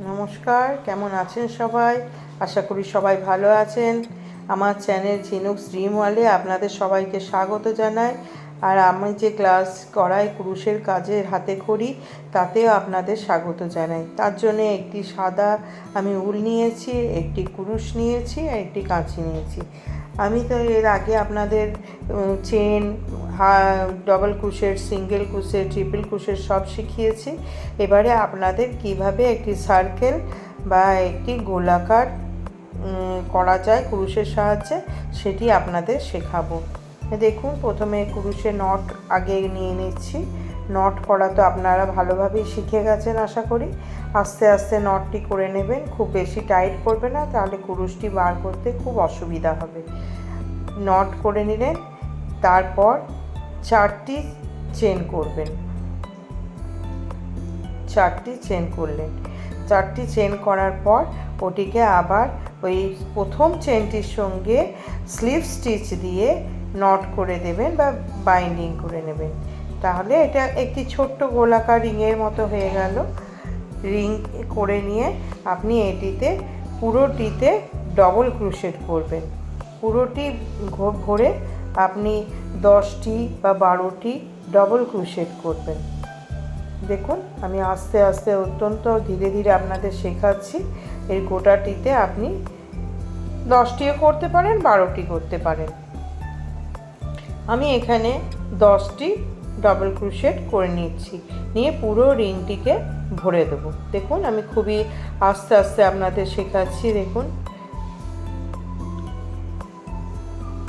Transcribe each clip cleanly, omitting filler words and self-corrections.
নমস্কার, কেমন আছেন সবাই? আশা করি সবাই ভালো আছেন। আমার চ্যানেল ঝিনুক ড্রিম ওয়ার্ল্ডে আপনাদের সবাইকে স্বাগত জানাই। আর আমি যে ক্লাস করাই কুরুশের কাজের হাতে খড়ি, তাতেও আপনাদের স্বাগত জানাই। তার জন্য একটি সাদা আমি উল নিয়েছি, একটি কুরুশ নিয়েছি আর একটি কাঁচি নিয়েছি। আমি তো এর আগে আপনাদের chain, double crochet, single crochet, triple crochet সব শিখিয়েছি। এবারে আপনাদের কিভাবে একটি সার্কেল বা একটি গোলাকার করা যায় কুরুশের সাহায্যে, সেটি আপনাদের শেখাবো। দেখুন, প্রথমে কুরুশে নট আগে নিয়ে নিচ্ছি। নট করা তো আপনারা ভালোভাবেই শিখে গেছেন আশা করি। আস্তে আস্তে নটটি করে নেবেন, খুব বেশি টাইট করবে না, তাহলে কুরুশটি বার করতে খুব অসুবিধা হবে। নট করে নিলেন, তারপর 4টি চেন করবেন। 4টি চেন করলেন। 4টি চেন করার পর ওটিকে আবার ওই প্রথম চেনটির সঙ্গে স্লিপ স্টিচ দিয়ে নট করে দেবেন বা বাইন্ডিং করে নেবেন। তাহলে এটা একটি ছোট্ট গোলাকার রিংয়ের মতো হয়ে গেল। রিং করে নিয়ে আপনি এটিতে পুরোটিতে ডবল ক্রোশেট করবেন। পুরোটি ভরে আপনি 10টি বা 12টি ডবল ক্রোশেট করবেন। দেখুন, আমি আস্তে আস্তে অত্যন্ত ধীরে ধীরে আপনাদের শেখাচ্ছি। এই গোটাটিতে আপনি 10টিও করতে পারেন, 12টি করতে পারেন। আমি এখানে 10টি ডবল ক্রোশেট করে নিচ্ছি, নিয়ে পুরো রিংটিকে ভরে দেবো। দেখুন, আমি খুবই আস্তে আস্তে আপনাদের শেখাচ্ছি। দেখুন,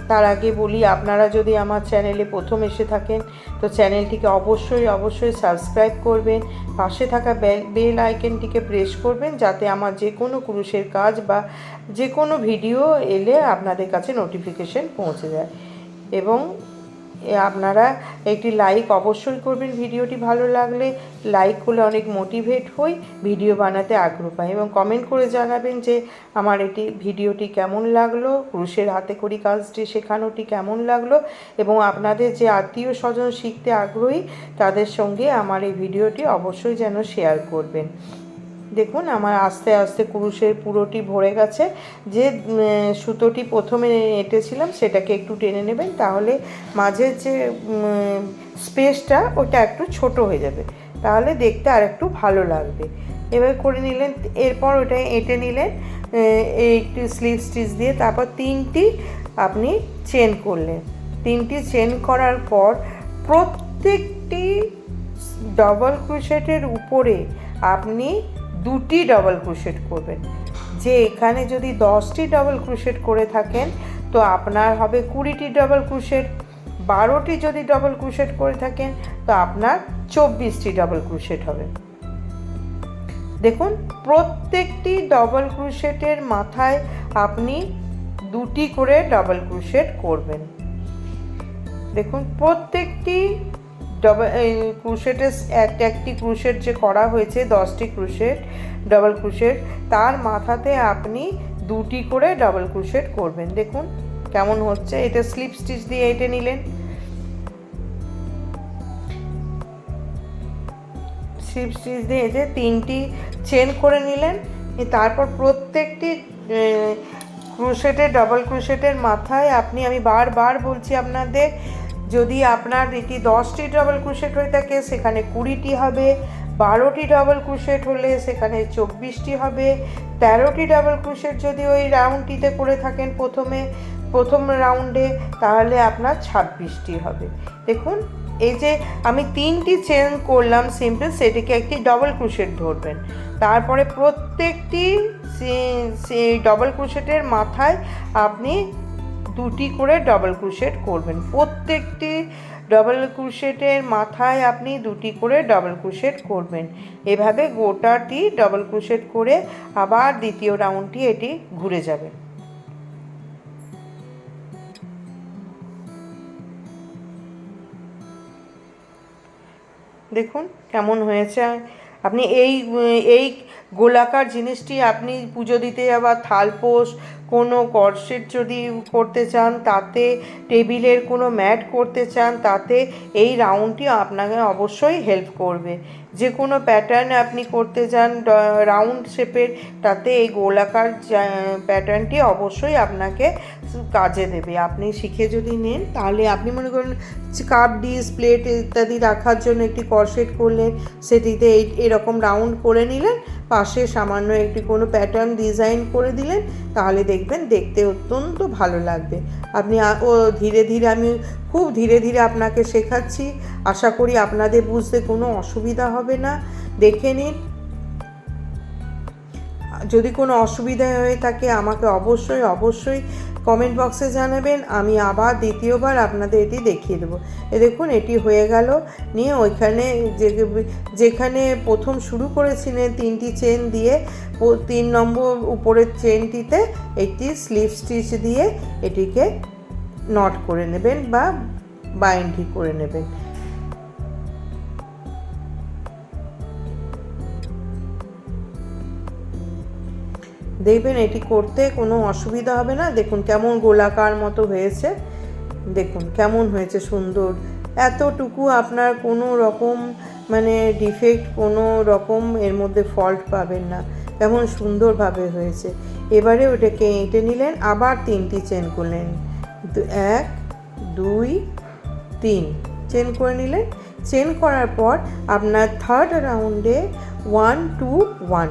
তার আগে বলি, আপনারা যদি আমার চ্যানেলে প্রথম এসে থাকেন তো চ্যানেলটিকে অবশ্যই সাবস্ক্রাইব করবেন। পাশে থাকা বেল আইকনটিকে প্রেস করবেন, যাতে আমার যে কোনো কুরুশের কাজ বা যে কোনো ভিডিও এলে আপনাদের কাছে নোটিফিকেশন পৌঁছে যায়। এবং আপনারা একটি লাইক অবশ্যই করবেন। ভিডিওটি ভালো লাগলে লাইক করলে অনেক মোটিভেট হই, ভিডিও বানাতে আগ্রহ পাই। এবং কমেন্ট করে জানাবেন যে আমার ভিডিওটি কেমন লাগলো, কুরুশের হাতে খড়ি কাজটি শেখানোটি কেমন লাগলো, এবং আপনাদের যে আত্মীয় স্বজন শিখতে আগ্রহী তাদের সঙ্গে আমার এই ভিডিওটি অবশ্যই যেন শেয়ার করবেন। দেখুন, আমার আস্তে আস্তে কুরুশের পুরোটি ভরে গেছে। যে সুতোটি প্রথমে এঁটেছিলাম সেটাকে একটু টেনে নেবেন, তাহলে মাঝের যে স্পেসটা ওটা একটু ছোট হয়ে যাবে, তাহলে দেখতে আর একটু ভালো লাগবে। এবার করে নিলেন, এরপর ওটা এঁটে নিলেন একটু স্লিপ স্টিচ দিয়ে। তারপর 3টি আপনি চেন করলেন। 3টি চেন করার পর প্রত্যেকটি ডবল ক্রোশেটের উপরে আপনি 2টি ডবল ক্রোশেট করবেন। যে এখানে যদি 10টি ডবল ক্রোশেট করে থাকেন তো আপনার হবে 20টি ডবল ক্রোশেট। 12টি যদি ডবল ক্রোশেট করে থাকেন তো আপনার 24টি ডবল ক্রোশেট হবে। দেখুন, প্রত্যেকটি ডবল ক্রোশেটের মাথায় আপনি 2টি করে ডবল ক্রোশেট করবেন। দেখুন, প্রত্যেকটি ক্রোশেটের একটি ক্রোশেট যে করা হয়েছে 10টি ক্রোশেট ডবল ক্রোশেট, তার মাথাতে আপনি 2টি করে ডবল ক্রোশেট করবেন। দেখুন কেমন হচ্ছে। এটা স্লিপ স্টিচ দিয়ে এঁটে নিলেন। স্লিপ স্টিচ দিয়ে এঁটে 3টি চেন করে নিলেন। তারপর প্রত্যেকটি ক্রোশেটের ডবল ক্রোশেটের মাথায় আপনি, আমি বারবার বলছি আপনাদের, যদি আপনার এটি 10টি ডবল ক্রোশেট হয়ে থাকে সেখানে 20টি হবে, 12টি ডবল ক্রোশেট হলে সেখানে 24টি হবে, 13টি ডবল ক্রোশেট যদি ওই রাউন্ডটিতে করে থাকেন প্রথম রাউন্ডে, তাহলে আপনার 26টি হবে। দেখুন, এই যে আমি 3টি চেন করলাম সিম্পল, সেটিকে একটি ডবল ক্রোশেট ধরবেন। তারপরে প্রত্যেকটি ডবল ক্রোশেটের মাথায় আপনি 2টি করে ডবল ক্রোশেট করবেন। প্রত্যেকটি ডবল ক্রোশেটের মাথায় আপনি 2টি করে ডবল ক্রোশেট করবেন। এভাবে গোটাটি ডবল ক্রোশেট করে আবার দ্বিতীয় রাউন্ডটি এটি ঘুরে যাবে। দেখুন কেমন হয়েছে। আপনি এই গোলাকার জিনিসটি আপনি পুজো দিতে যাওয়া থালপোষ, কোনো কর্সেট যদি করতে চান, তাতে টেবিলের কোনো ম্যাট করতে চান, তাতে এই রাউন্ডটি আপনাকে অবশ্যই হেল্প করবে। যে কোনো প্যাটার্ন আপনি করতে যান রাউন্ড শেপের, তাতে এই গোলাকার প্যাটার্নটি অবশ্যই আপনাকে কাজে দেবে। আপনি শিখে যদি নেন তাহলে আপনি মনে করুন কাপ ডিশ প্লেট ইত্যাদি রাখার জন্য একটি করসেট করলেন, সেটিতে এরকম রাউন্ড করে নিলেন, পাশে সামান্য একটি কোনো প্যাটার্ন ডিজাইন করে দিলেন, তাহলে দেখবেন দেখতে অত্যন্ত ভালো লাগবে। আপনি ধীরে ধীরে, আমি খুব ধীরে ধীরে আপনাকে শেখাচ্ছি, আশা করি আপনাদের বুঝতে কোনো অসুবিধা হবে না। দেখে নিন, যদি কোনো অসুবিধা হয়ে থাকে আমাকে অবশ্যই অবশ্যই কমেন্ট বক্সে জানাবেন, আমি আবার দ্বিতীয়বার আপনাদের এটি দেখিয়ে দেবো। দেখুন এটি হয়ে গেল। নিয়ে ওইখানে যেখানে প্রথম শুরু করেছিলেন 3টি চেন দিয়ে, 3 নম্বর উপরের চেনটিতে একটি স্লিপ স্টিচ দিয়ে এটিকে নট করে নেবেন বা বাইন্ডিং করে নেবেন। দেখবেন এটি করতে কোনো অসুবিধা হবে না। দেখুন কেমন গোলাকার মতো হয়েছে, দেখুন কেমন হয়েছে সুন্দর। এতটুকু আপনার কোনো রকম মানে ডিফেক্ট, কোনো রকম এর মধ্যে ফল্ট পাবেন না, কেমন সুন্দরভাবে হয়েছে। এবারে ওটাকে এঁটে নিলেন, আবার 3টি চেন করলেন, 1 2 3 চেন করে নিলেন। চেন করার পর আপনার থার্ড রাউন্ডে 1 2 1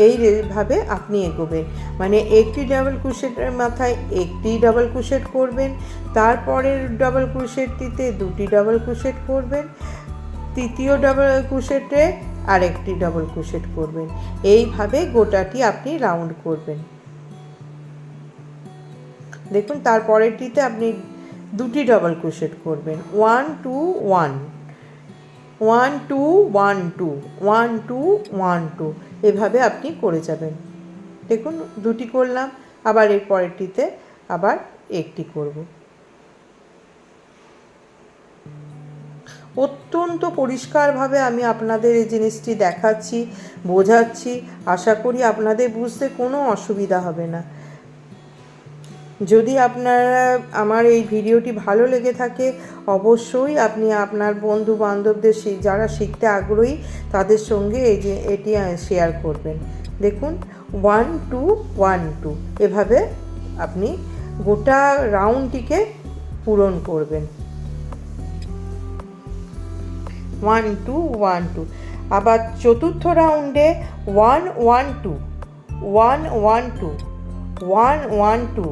এইভাবে আপনি এগোবেন। মানে একটি ডাবল ক্রোশেটের মাথায় একটি ডাবল ক্রোশেট করবেন, তারপরের ডাবল ক্রোশেটটিতে 2টি ডাবল ক্রোশেট করবেন, তৃতীয় ডাবল ক্রোশেটে আরেকটি ডাবল ক্রোশেট করবেন। এইভাবে গোটাটি আপনি রাউন্ড করবেন। দেখুন তারপরেরটিতে আপনি 2টি ডাবল ক্রোশেট করবেন, 1 2 1 1 2 1 2 1 2 1 2 এভাবে আপনি করে যাবেন। দেখুন 2টি করলাম, আবার এর পরেরটিতে আবার একটি করব। অত্যন্ত পরিষ্কারভাবে আমি আপনাদের এই জিনিসটি দেখাচ্ছি, বোঝাচ্ছি, আশা করি আপনাদের বুঝতে কোনো অসুবিধা হবে না। যদি আপনারা আমার এই ভিডিওটি ভালো লেগে থাকে অবশ্যই আপনি আপনার বন্ধু বান্ধবদের যারা শিখতে আগ্রহী তাদের সঙ্গে এটি শেয়ার করবেন। দেখুন 1 2 1 2 এভাবে আপনি গোটা রাউন্ডটিকে পূরণ করবেন। 1 2 1 2। আবার চতুর্থ রাউন্ডে 1 1 2 1 1 2 1 1 2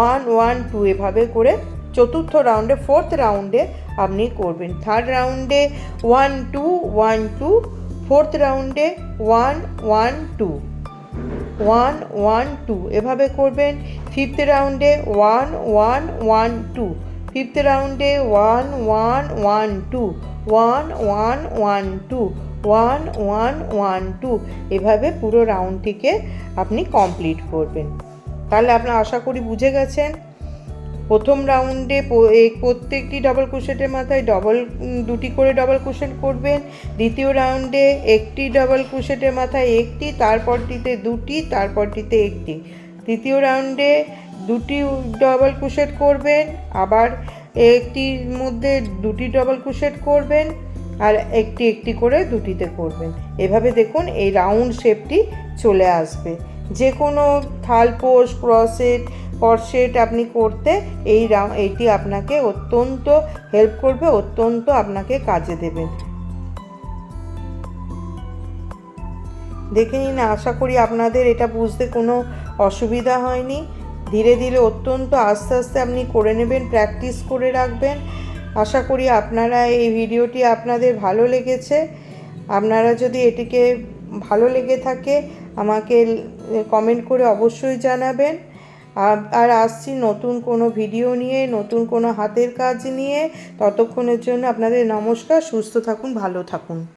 1 1 2 এভাবে করে চতুর্থ রাউন্ডে, ফোর্থ রাউন্ডে আপনি করবেন। থার্ড রাউন্ডে 1 2 1 2, ফোর্থ রাউন্ডে 1 1 2 1 1 2 এভাবে করবেন। ফিফথ রাউন্ডে 1 1 1 2, ফিফথ রাউন্ডে 1 1 1 2 1 1 1 2 1 1 1 2 এভাবে পুরো রাউন্ডটিকে আপনি কমপ্লিট করবেন। তাহলে আপনারা আশা করি বুঝে গেছেন। প্রথম রাউন্ডে প্রত্যেকটি ডাবল ক্রোশেটের মাথায় 2টি করে ডাবল ক্রোশেট করবেন, দ্বিতীয় রাউন্ডে একটি ডাবল ক্রোশেটের মাথায় একটি, তারপরটিতে 2টি, তারপরটিতে একটি, তৃতীয় রাউন্ডে 2টি ডাবল ক্রোশেট করবেন, আবার একটির মধ্যে 2টি ডাবল ক্রোশেট করবেন, আর একটি একটি করে 2টিতে করবেন। এভাবে দেখুন এই রাউন্ড শেপটি চলে আসবে। যে কোনো থালপোষ, করসেট আপনি করতে এইটি আপনাকে অত্যন্ত হেল্প করবে, অত্যন্ত আপনাকে কাজে দেবে। দেখে নিন, আশা করি আপনাদের এটা বুঝতে কোনো অসুবিধা হয়নি। ধীরে ধীরে অত্যন্ত আস্তে আস্তে আপনি করে নেবেন, প্র্যাকটিস করে রাখবেন। আশা করি আপনারা এই ভিডিওটি আপনাদের ভালো লেগেছে। আপনারা যদি এটিকে ভালো লেগে থাকে আমাকে কমেন্ট করে অবশ্যই জানাবেন। আর আসছি নতুন কোনো ভিডিও নিয়ে, নতুন কোনো হাতের কাজ নিয়ে। ততক্ষণের জন্য আপনাদের নমস্কার, সুস্থ থাকুন, ভালো থাকুন।